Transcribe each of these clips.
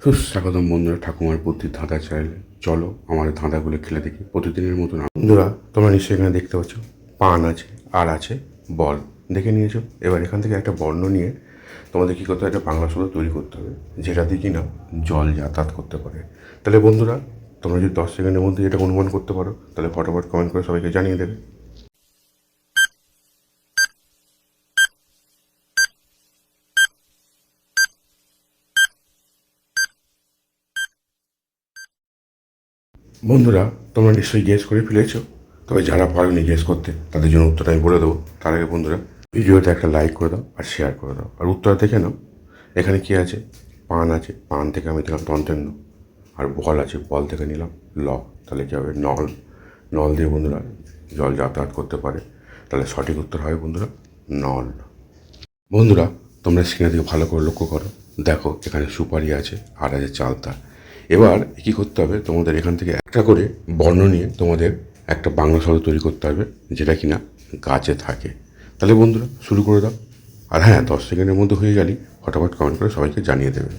সুস্বাগতম বন্ধুরা ঠাকুমার বুদ্ধির ধাঁধা চাইলে চলো আমাদের ধাঁধাগুলো খেলে দেখি প্রতিদিনের মতন। বন্ধুরা তোমরা নিশ্চয়ই এখানে দেখতে পাচ্ছ পান আছে আর আছে বল, দেখে নিয়েছো। এবার এখান থেকে একটা বর্ণ নিয়ে তোমাদের কী করতে হবে, একটা বাংলা শব্দ তৈরি করতে হবে যেটা দিয়ে কি না জল যাতায়াত করতে পারে। তাহলে বন্ধুরা তোমরা যদি 10 সেকেন্ডের মধ্যে এটা অনুমান করতে পারো তাহলে ফটাফট কমেন্ট করে সবাইকে জানিয়ে দেবে। বন্ধুরা তোমরা নিশ্চয়ই গেস করে ফেলেছো, তবে যারা পারোনি গেস করতে তাদের জন্য উত্তরটা আমি বলে দেবো। তার আগে বন্ধুরা ভিডিওতে একটা লাইক করে দাও আর শেয়ার করে দাও, আর উত্তরটা দেখে নাও। এখানে কি আছে, পান আছে, পান থেকে আমি দিলাম দন্তের ন, আর বল আছে, বল থেকে নিলাম ল, তাহলে কী হবে নল। নল দিয়ে বন্ধুরা জল যাতায়াত করতে পারে, তাহলে সঠিক উত্তর হবে বন্ধুরা নল। বন্ধুরা তোমরা স্ক্রিনের দিকে ভালো করে লক্ষ্য করো, দেখো এখানে সুপারি আছে আর আছে চালতা। এবার কী করতে হবে, তোমাদের এখান থেকে একটা করে বর্ণ নিয়ে তোমাদের একটা বাংলা শব্দ তৈরি করতে হবে যেটা কিনা গাছে থাকে। তাহলে বন্ধুরা শুরু করে দাও, আর হ্যাঁ 10 সেকেন্ডের মধ্যে হয়ে গেলেই ফটাফট কমেন্ট করে সবাইকে জানিয়ে দেবে।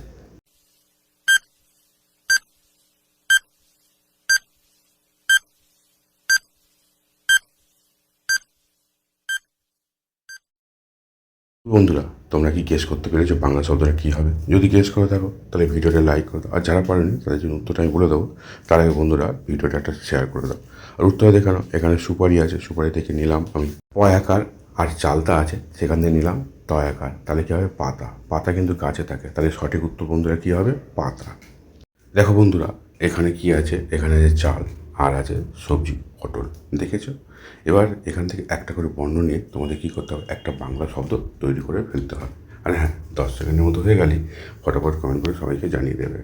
বন্ধুরা তোমরা কি গেস করতে পেরেছো বাংলা শব্দটা কী হবে? যদি গেস করে থাকো তাহলে ভিডিওটা লাইক করে দাও, আর যারা পারেনি তাদের জন্য উত্তরটা আমি বলে দেবো। তার আগে বন্ধুরা ভিডিওটা একটা শেয়ার করে দাও, আর উত্তরটা দেখানো। এখানে সুপারি আছে, সুপারি থেকে নিলাম আমি প আকার, আর চালতা আছে সেখান থেকে নিলাম ত আকার, তাহলে কী হবে পাতা। পাতা কিন্তু গাছে থাকে, তাহলে সঠিক উত্তর বন্ধুরা কী হবে পাতা। দেখো বন্ধুরা এখানে কি আছে, এখানে আছে চাল আর আছে সবজি পটল, দেখেছো। এবার এখান থেকে একটা করে বর্ণ নিয়ে তোমাদের কী করতে হবে, একটা বাংলা শব্দ তৈরি করে ফেলতে হবে। আর হ্যাঁ 10 সেকেন্ডের মতো হয়ে গেলেই ফটাফট কমেন্ট করে সবাইকে জানিয়ে দেবে।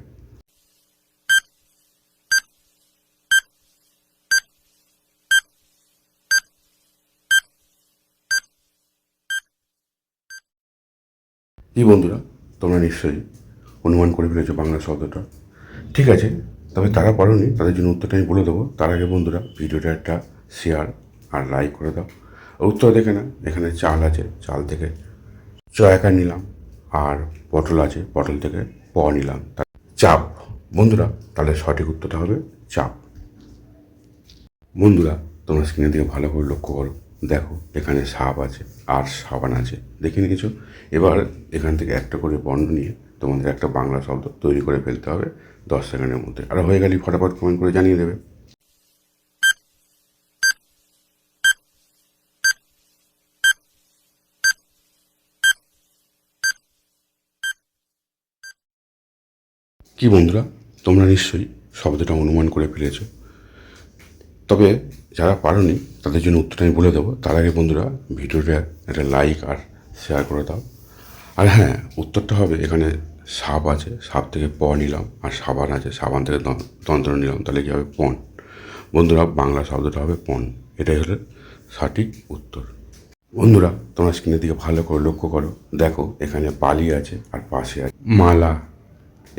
কি বন্ধুরা তোমরা নিশ্চয়ই অনুমান করে ফেলেছো বাংলা শব্দটা, ঠিক আছে। তবে তারা পারোনি তাদের জন্য উত্তরটা আমি বলে দেবো। তার আগে বন্ধুরা ভিডিওটা একটা শেয়ার আর লাইক করে দাও। উত্তর দেখে না, এখানে চাল আছে, চাল থেকে চ আকার নিলাম, আর পটল আছে, পটল থেকে প নিলাম, চাপ। বন্ধুরা তাহলে সঠিক উত্তরটা হবে চাপ। বন্ধুরা তোমরা স্ক্রিনের দিকে ভালো করে লক্ষ্য করো, দেখো এখানে সাপ আছে আর সাবান আছে, দেখে নিয়েছো। এবার এখান থেকে একটা করে বর্ণ নিয়ে তোমাদের একটা বাংলা শব্দ তৈরি করে ফেলতে হবে 10 সেকেন্ডের মধ্যে, আর হয়ে গেলেই ফটাফট কমেন্ট করে জানিয়ে দেবে। কি বন্ধুরা তোমরা নিশ্চয়ই শব্দটা অনুমান করে ফেলেছো, তবে যারা পারোনি তাদের জন্য উত্তরটা আমি বলে দেবো। তার আগে বন্ধুরা ভিডিওটা একটা লাইক আর শেয়ার করে দাও। আর হ্যাঁ উত্তরটা হবে এখানে সাপ আছে, সাপ থেকে প নিলাম, আর সাবান আছে, সাবান থেকে তন্ত্র নিলাম, তাহলে কী হবে পণ। বন্ধুরা বাংলা শব্দটা হবে পণ, এটাই হলো সঠিক উত্তর। বন্ধুরা তোমরা স্ক্রিনের দিকে ভালো করে লক্ষ্য করো, দেখো এখানে বালি আছে আর পাশে আছে মালা।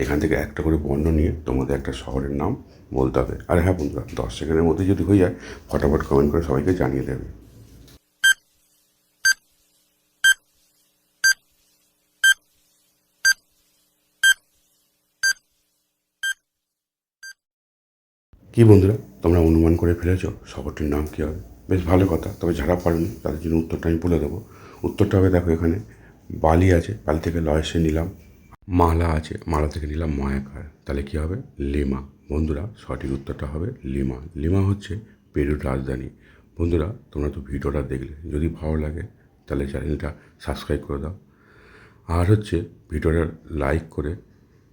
এখান থেকে একটা করে বর্ণ নিয়ে তোমাদের একটা শহরের নাম বলতে হবে। আর হ্যাঁ বন্ধুরা 10 সেকেন্ডের মধ্যে যদি হয়ে যায় ফটাফট কমেন্ট করে সবাইকে জানিয়ে দেবে। কি বন্ধুরা তোমরা অনুমান করে ফেলেছো শহরটির নাম কী হবে? বেশ ভালো কথা, তবে যারা পারেনি তাদের জন্য উত্তরটা আমি বলে দেবো। উত্তরটা হবে দেখো এখানে বালি আছে, বালি থেকে লয়সে নিলাম, মালা আছে, মালা থেকে নিলাম ময়াকার, তাহলে কী হবে লিমা। বন্ধুরা সঠিক উত্তরটা হবে লিমা। লিমা হচ্ছে পেরুর রাজধানী। বন্ধুরা তোমরা তো ভিডিওটা দেখলে, যদি ভালো লাগে তাহলে চ্যানেলটা সাবস্ক্রাইব করে দাও, আর হচ্ছে ভিডিওটা লাইক করে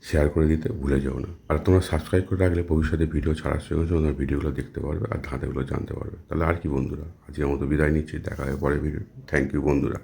শেয়ার করে দিতে ভুলে যাও না। আর তোমরা সাবস্ক্রাইব করে রাখলে ভবিষ্যতে ভিডিও ছাড়ার সঙ্গে সঙ্গে তোমরা ভিডিওগুলো দেখতে পারবে আর ধাঁধাগুলো জানতে পারবে। তাহলে আর কি বন্ধুরা, আজকের মতো বিদায় নিচ্ছি, দেখা হয় পরে ভিডিও। থ্যাংক ইউ বন্ধুরা।